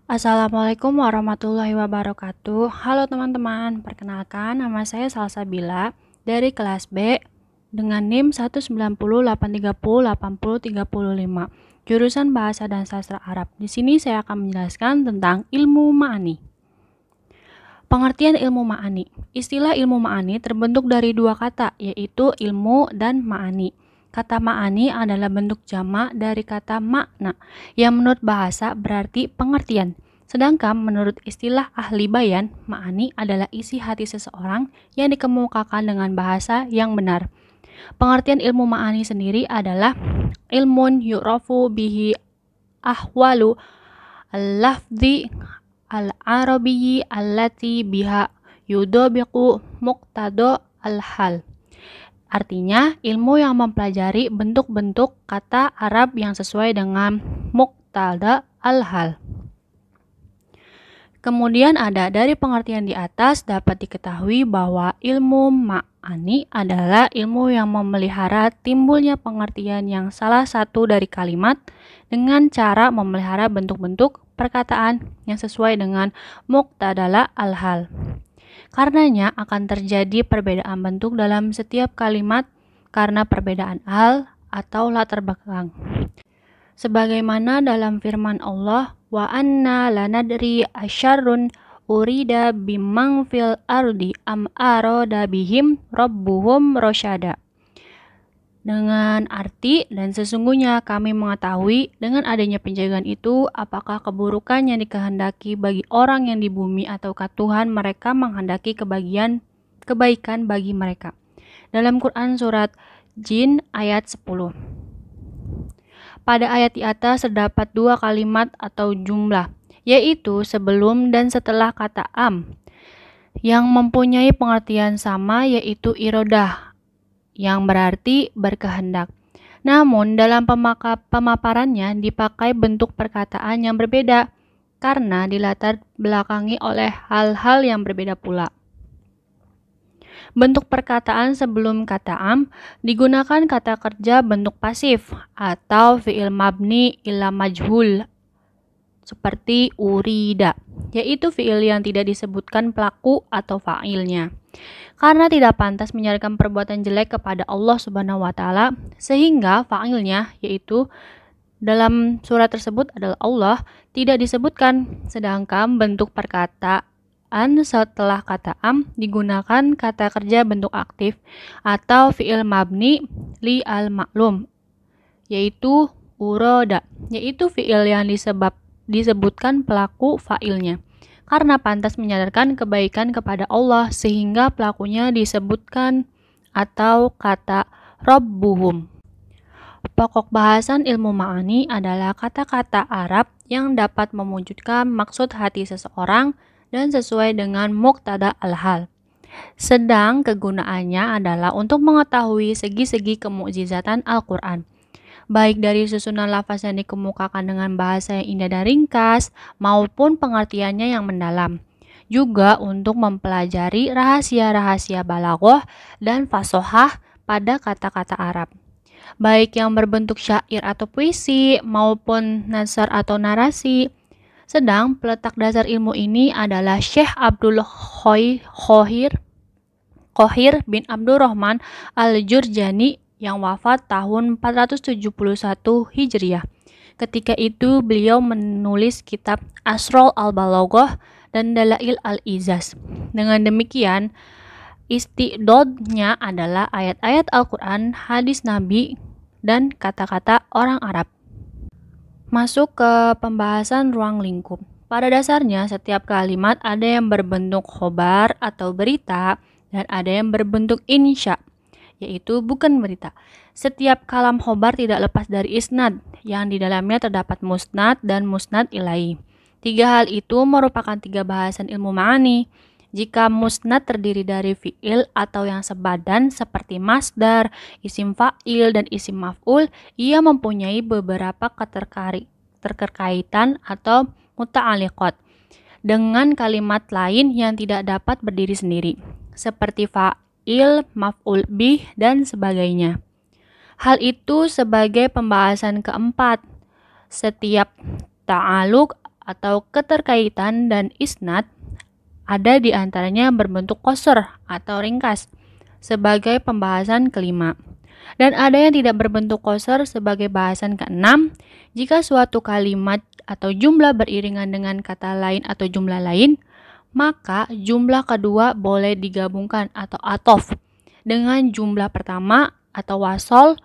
Assalamualaikum warahmatullahi wabarakatuh. Halo teman-teman, perkenalkan nama saya Salsabila dari kelas B dengan NIM 19083080305, jurusan Bahasa dan Sastra Arab. Di sini saya akan menjelaskan tentang ilmu ma'ani. Pengertian ilmu ma'ani. Istilah ilmu ma'ani terbentuk dari dua kata, yaitu ilmu dan ma'ani. Kata ma'ani adalah bentuk jamak dari kata makna, yang menurut bahasa berarti pengertian. Sedangkan menurut istilah ahli bayan, ma'ani adalah isi hati seseorang yang dikemukakan dengan bahasa yang benar. Pengertian ilmu ma'ani sendiri adalah ilmun yu'rafu bihi ahwalu al-lafzi al-arabiyyi allati biha yudabiqu muqtada al-hal. Artinya, ilmu yang mempelajari bentuk-bentuk kata Arab yang sesuai dengan muqtada al-hal. Kemudian ada dari pengertian di atas dapat diketahui bahwa ilmu ma'ani adalah ilmu yang memelihara timbulnya pengertian yang salah satu dari kalimat dengan cara memelihara bentuk-bentuk perkataan yang sesuai dengan muqtada al-hal. Karenanya akan terjadi perbedaan bentuk dalam setiap kalimat karena perbedaan hal atau latar belakang. Sebagaimana dalam firman Allah, wa anna lanadri asyarrun urida bimang fil ardi am arada bihim rabbuhum rosyada. Dengan arti, dan sesungguhnya kami mengetahui dengan adanya penjagaan itu, apakah keburukan yang dikehendaki bagi orang yang di bumi ataukah Tuhan mereka menghendaki kebaikan bagi mereka. Dalam Quran surat Jin ayat 10. Pada ayat di atas terdapat dua kalimat atau jumlah, yaitu sebelum dan setelah kata am, yang mempunyai pengertian sama yaitu irodah, yang berarti berkehendak. Namun dalam pemaparannya dipakai bentuk perkataan yang berbeda karena dilatar belakangi oleh hal-hal yang berbeda pula. Bentuk perkataan sebelum kata am digunakan kata kerja bentuk pasif atau fi'il mabni ila majhul seperti urida, yaitu fi'il yang tidak disebutkan pelaku atau fa'ilnya. Karena tidak pantas menyandarkan perbuatan jelek kepada Allah Subhanahu wa taala, sehingga fa'ilnya yaitu dalam surat tersebut adalah Allah tidak disebutkan, sedangkan bentuk perkataan setelah kata am digunakan kata kerja bentuk aktif atau fi'il mabni li al-ma'lum, yaitu uroda, yaitu fi'il yang disebutkan pelaku fa'ilnya. Karena pantas menyadarkan kebaikan kepada Allah sehingga pelakunya disebutkan atau kata Rabbuhum. Pokok bahasan ilmu ma'ani adalah kata-kata Arab yang dapat mewujudkan maksud hati seseorang dan sesuai dengan muqtada al-hal. Sedang kegunaannya adalah untuk mengetahui segi-segi kemukjizatan Al-Quran, baik dari susunan lafaz yang dikemukakan dengan bahasa yang indah dan ringkas maupun pengertiannya yang mendalam. Juga untuk mempelajari rahasia-rahasia balaghah dan fasohah pada kata-kata Arab, baik yang berbentuk syair atau puisi maupun nasar atau narasi. Sedang peletak dasar ilmu ini adalah Syekh Abdul Qohir bin Abdurrahman al-Jurjani yang wafat tahun 471 Hijriah. Ketika itu beliau menulis kitab Asrul al-Balaghah dan Dalail al-Izaz. Dengan demikian, istidodnya adalah ayat-ayat Al-Quran, hadis Nabi, dan kata-kata orang Arab. Masuk ke pembahasan ruang lingkup. Pada dasarnya, setiap kalimat ada yang berbentuk khobar atau berita dan ada yang berbentuk insya, yaitu bukan berita. Setiap kalam khobar tidak lepas dari isnad, yang di dalamnya terdapat musnad dan musnad ilaihi. Tiga hal itu merupakan tiga bahasan ilmu ma'ani. Jika musnad terdiri dari fi'il atau yang sebadan seperti masdar, isim fa'il, dan isim maf'ul, ia mempunyai beberapa keterkaitan atau muta'alliqat dengan kalimat lain yang tidak dapat berdiri sendiri, seperti fa'il, maf'ul bih, dan sebagainya. Hal itu sebagai pembahasan keempat. Setiap ta'aluk atau keterkaitan dan isnad ada di antaranya berbentuk qasr atau ringkas sebagai pembahasan kelima. Dan ada yang tidak berbentuk qasr sebagai bahasan keenam jika suatu kalimat atau jumlah beriringan dengan kata lain atau jumlah lain, maka jumlah kedua boleh digabungkan atau atof dengan jumlah pertama atau wasol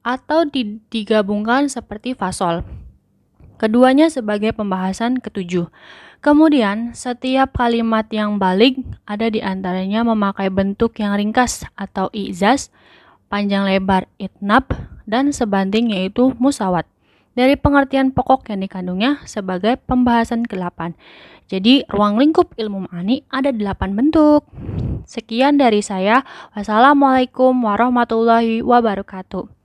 atau digabungkan seperti fasol. Keduanya sebagai pembahasan ketujuh. Kemudian, setiap kalimat yang balik ada di antaranya memakai bentuk yang ringkas atau i'zaz, panjang lebar itnab, dan sebanding yaitu musawat. Dari pengertian pokok yang dikandungnya sebagai pembahasan ke-8. Jadi, ruang lingkup ilmu ma'ani ada 8 bentuk. Sekian dari saya. Wassalamualaikum warahmatullahi wabarakatuh.